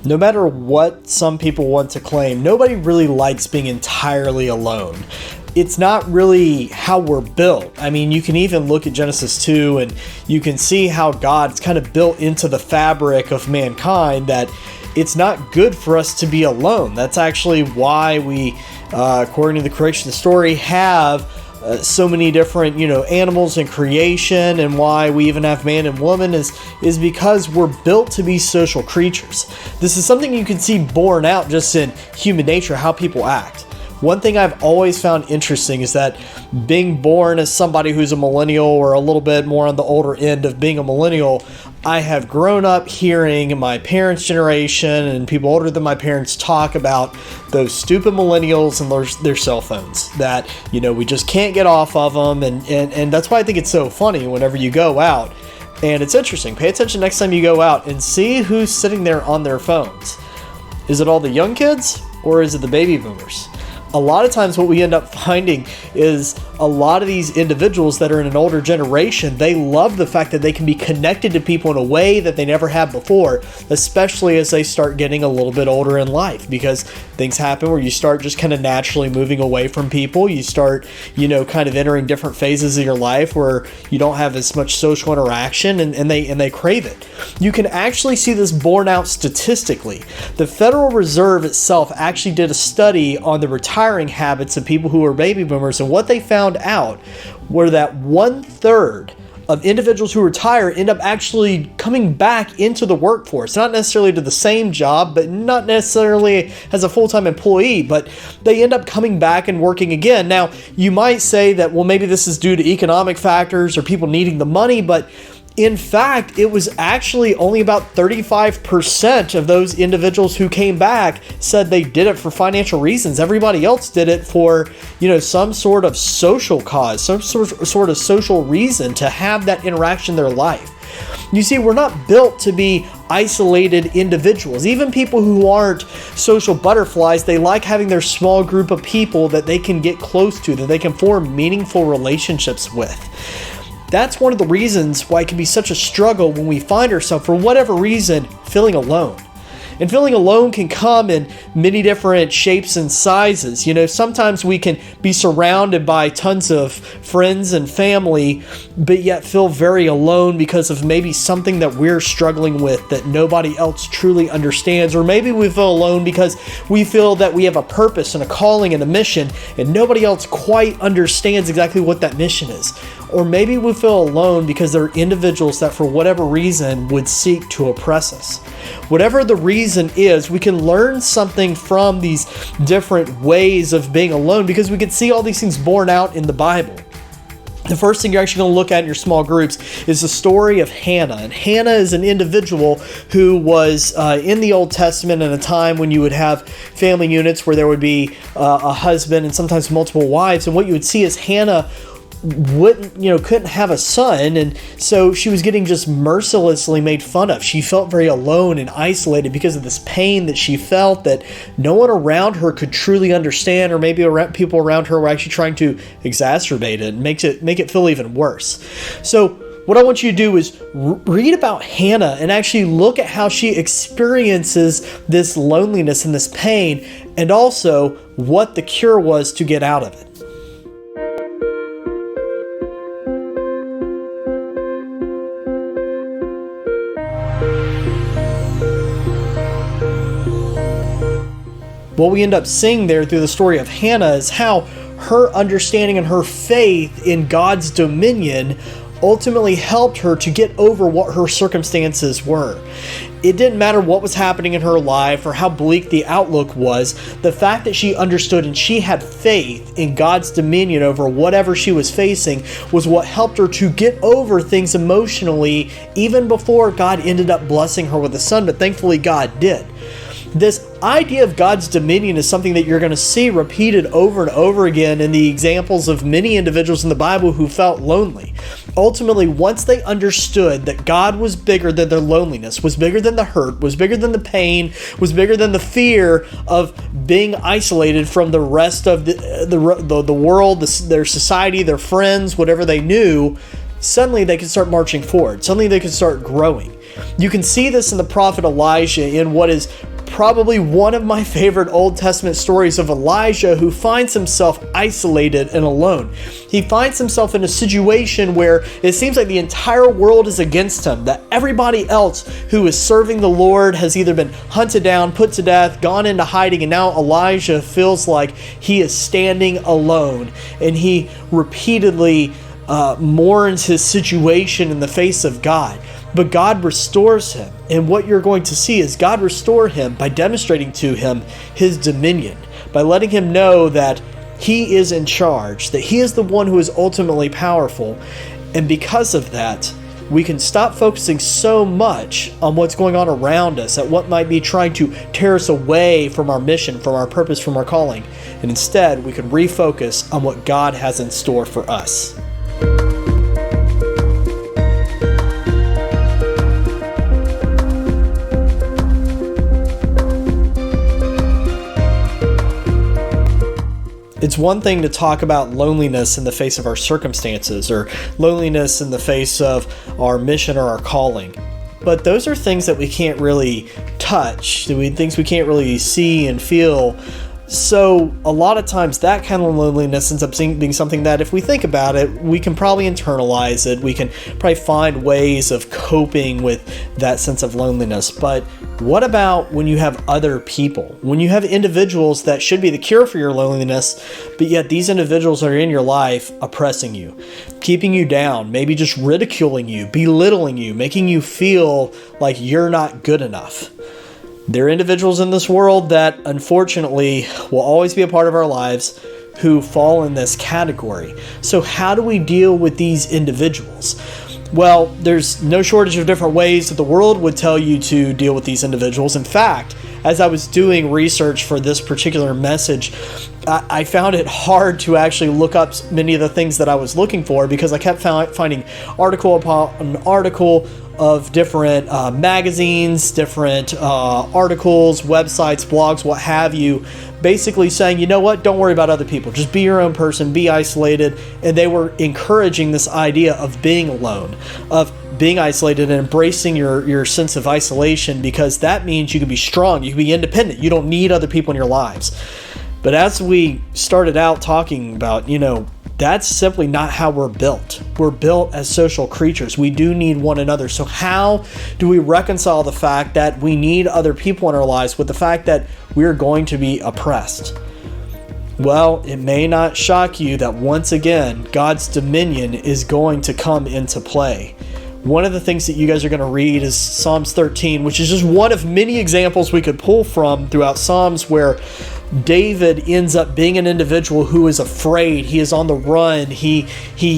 No matter what some people want to claim, nobody really likes being entirely alone. It's not really how we're built. I mean, you can even look at Genesis 2 and you can see how God's kind of built into the fabric of mankind that it's not good for us to be alone. That's actually why we, according to the creation story, have so many different, animals in creation, and why we even have man and woman is because we're built to be social creatures. This is something you can see borne out just in human nature, how people act. One thing I've always found interesting is that being born as somebody who's a millennial, or a little bit more on the older end of being a millennial, I have grown up hearing my parents' generation and people older than my parents talk about those stupid millennials and their cell phones that, we just can't get off of them. And that's why I think it's so funny whenever you go out. And it's interesting. Pay attention next time you go out and see who's sitting there on their phones. Is it all the young kids or is it the baby boomers? A lot of times what we end up finding is a lot of these individuals that are in an older generation, they love the fact that they can be connected to people in a way that they never have before, especially as they start getting a little bit older in life, because things happen where you start just kind of naturally moving away from people. You start, kind of entering different phases of your life where you don't have as much social interaction, and they crave it. You can actually see this borne out statistically. The Federal Reserve itself actually did a study on the retiring habits of people who are baby boomers, and what they found out were that 1/3 of individuals who retire end up actually coming back into the workforce, not necessarily to the same job, but not necessarily as a full-time employee, but they end up coming back and working again. Now, you might say that, well, maybe this is due to economic factors or people needing the money, but in fact, it was actually only about 35% of those individuals who came back said they did it for financial reasons. Everybody else did it for, some sort of social cause, some sort of social reason to have that interaction in their life. You see, we're not built to be isolated individuals. Even people who aren't social butterflies, they like having their small group of people that they can get close to, that they can form meaningful relationships with. That's one of the reasons why it can be such a struggle when we find ourselves, for whatever reason, feeling alone. And feeling alone can come in many different shapes and sizes. Sometimes we can be surrounded by tons of friends and family, but yet feel very alone because of maybe something that we're struggling with that nobody else truly understands. Or maybe we feel alone because we feel that we have a purpose and a calling and a mission, and nobody else quite understands exactly what that mission is. Or maybe we feel alone because there are individuals that for whatever reason would seek to oppress us. Whatever the reason is, we can learn something from these different ways of being alone, because we can see all these things borne out in the Bible. The first thing you're actually going to look at in your small groups is the story of Hannah. And Hannah is an individual who was in the Old Testament in a time when you would have family units where there would be a husband and sometimes multiple wives. And what you would see is Hannah couldn't have a son, and so she was getting just mercilessly made fun of. She felt very alone and isolated because of this pain that she felt that no one around her could truly understand, or maybe people around her were actually trying to exacerbate it and make it feel even worse. So what I want you to do is read about Hannah and actually look at how she experiences this loneliness and this pain, and also what the cure was to get out of it. What we end up seeing there through the story of Hannah is how her understanding and her faith in God's dominion ultimately helped her to get over what her circumstances were. It didn't matter what was happening in her life or how bleak the outlook was. The fact that she understood and she had faith in God's dominion over whatever she was facing was what helped her to get over things emotionally, even before God ended up blessing her with a son. But thankfully God did. This idea of God's dominion is something that you're going to see repeated over and over again in the examples of many individuals in the Bible who felt lonely. Ultimately, once they understood that God was bigger than their loneliness, was bigger than the hurt, was bigger than the pain, was bigger than the fear of being isolated from the rest of the world, their society, their friends, whatever they knew, suddenly they could start marching forward. Suddenly they could start growing. You can see this in the prophet Elijah in what is probably one of my favorite Old Testament stories of Elijah, who finds himself isolated and alone. He finds himself in a situation where it seems like the entire world is against him, that everybody else who is serving the Lord has either been hunted down, put to death, gone into hiding, and now Elijah feels like he is standing alone, and he repeatedly mourns his situation in the face of God. But God restores him. And what you're going to see is God restore him by demonstrating to him his dominion, by letting him know that he is in charge, that he is the one who is ultimately powerful. And because of that, we can stop focusing so much on what's going on around us, at what might be trying to tear us away from our mission, from our purpose, from our calling. And instead, we can refocus on what God has in store for us. It's one thing to talk about loneliness in the face of our circumstances, or loneliness in the face of our mission or our calling. But those are things that we can't really touch, things we can't really see and feel. So a lot of times that kind of loneliness ends up being something that, if we think about it, we can probably internalize it. We can probably find ways of coping with that sense of loneliness. But what about when you have other people? When you have individuals that should be the cure for your loneliness, but yet these individuals are in your life oppressing you, keeping you down, maybe just ridiculing you, belittling you, making you feel like you're not good enough. There are individuals in this world that, unfortunately, will always be a part of our lives who fall in this category. So how do we deal with these individuals? Well, there's no shortage of different ways that the world would tell you to deal with these individuals. In fact, as I was doing research for this particular message, I found it hard to actually look up many of the things that I was looking for, because I kept finding article upon article of different magazines, different articles, websites, blogs, what have you, basically saying, you know what, don't worry about other people. Just be your own person, be isolated. And they were encouraging this idea of being alone, of being isolated and embracing your sense of isolation, because that means you can be strong, you can be independent, you don't need other people in your lives. But as we started out talking about, that's simply not how we're built. We're built as social creatures. We do need one another. So how do we reconcile the fact that we need other people in our lives with the fact that we're going to be oppressed? Well, it may not shock you that once again, God's dominion is going to come into play. One of the things that you guys are going to read is Psalms 13, which is just one of many examples we could pull from throughout Psalms, where David ends up being an individual who is afraid. He is on the run. He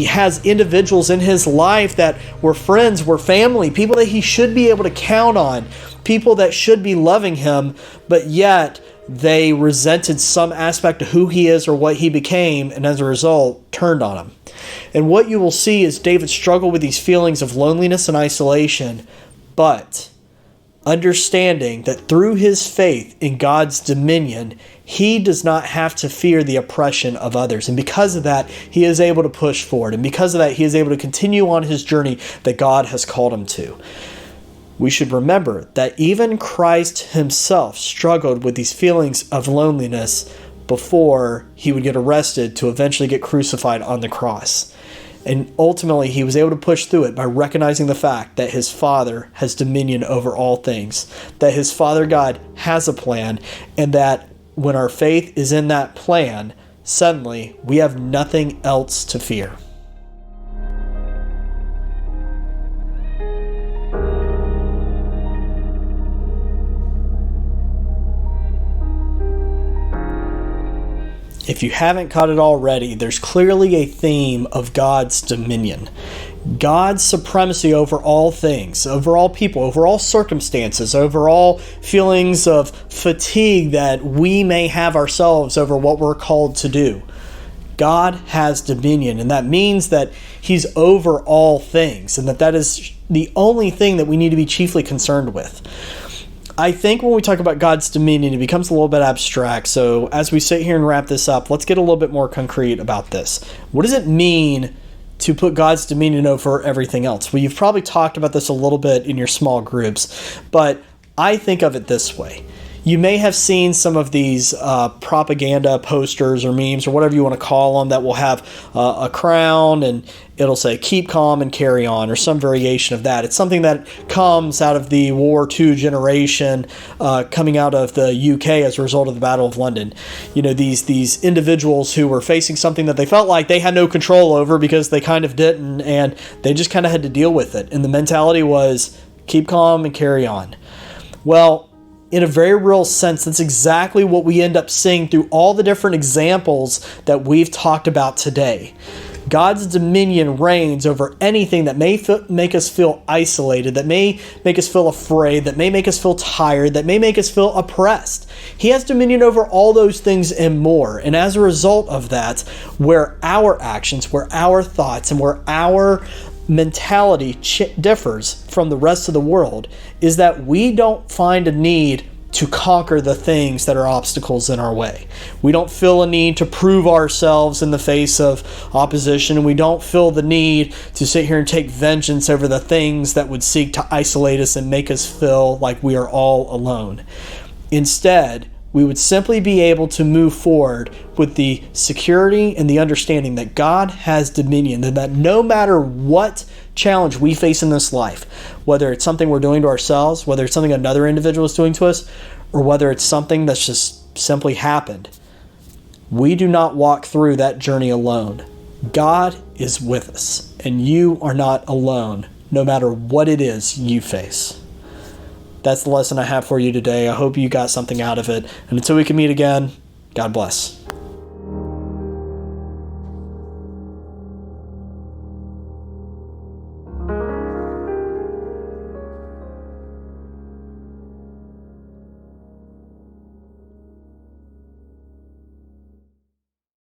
has individuals in his life that were friends, were family, people that he should be able to count on, people that should be loving him, but yet they resented some aspect of who he is or what he became, and as a result, turned on him. And what you will see is David struggle with these feelings of loneliness and isolation, but understanding that through his faith in God's dominion, he does not have to fear the oppression of others. And because of that, he is able to push forward. And because of that, he is able to continue on his journey that God has called him to. We should remember that even Christ himself struggled with these feelings of loneliness before he would get arrested to eventually get crucified on the cross. And ultimately, he was able to push through it by recognizing the fact that his Father has dominion over all things, that his Father God has a plan, and that when our faith is in that plan, suddenly we have nothing else to fear. If you haven't caught it already, there's clearly a theme of God's dominion. God's supremacy over all things, over all people, over all circumstances, over all feelings of fatigue that we may have ourselves over what we're called to do. God has dominion, and that means that He's over all things, and that is the only thing that we need to be chiefly concerned with. I think when we talk about God's dominion, it becomes a little bit abstract. So as we sit here and wrap this up, let's get a little bit more concrete about this. What does it mean to put God's dominion over everything else? Well, you've probably talked about this a little bit in your small groups, but I think of it this way. You may have seen some of these propaganda posters or memes or whatever you want to call them that will have a crown and it'll say, keep calm and carry on, or some variation of that. It's something that comes out of the World War II generation coming out of the UK as a result of the Battle of London. You know, these individuals who were facing something that they felt like they had no control over because they kind of didn't, and they just kind of had to deal with it. And the mentality was, keep calm and carry on. Well, in a very real sense, that's exactly what we end up seeing through all the different examples that we've talked about today. God's dominion reigns over anything that may make us feel isolated, that may make us feel afraid, that may make us feel tired, that may make us feel oppressed. He has dominion over all those things and more. And as a result of that, where our actions, where our thoughts, and where our mentality differs from the rest of the world is that we don't find a need to conquer the things that are obstacles in our way. We don't feel a need to prove ourselves in the face of opposition, and we don't feel the need to sit here and take vengeance over the things that would seek to isolate us and make us feel like we are all alone. Instead, we would simply be able to move forward with the security and the understanding that God has dominion, and that no matter what challenge we face in this life, whether it's something we're doing to ourselves, whether it's something another individual is doing to us, or whether it's something that's just simply happened, we do not walk through that journey alone. God is with us, and you are not alone, no matter what it is you face. That's the lesson I have for you today. I hope you got something out of it. And until we can meet again, God bless.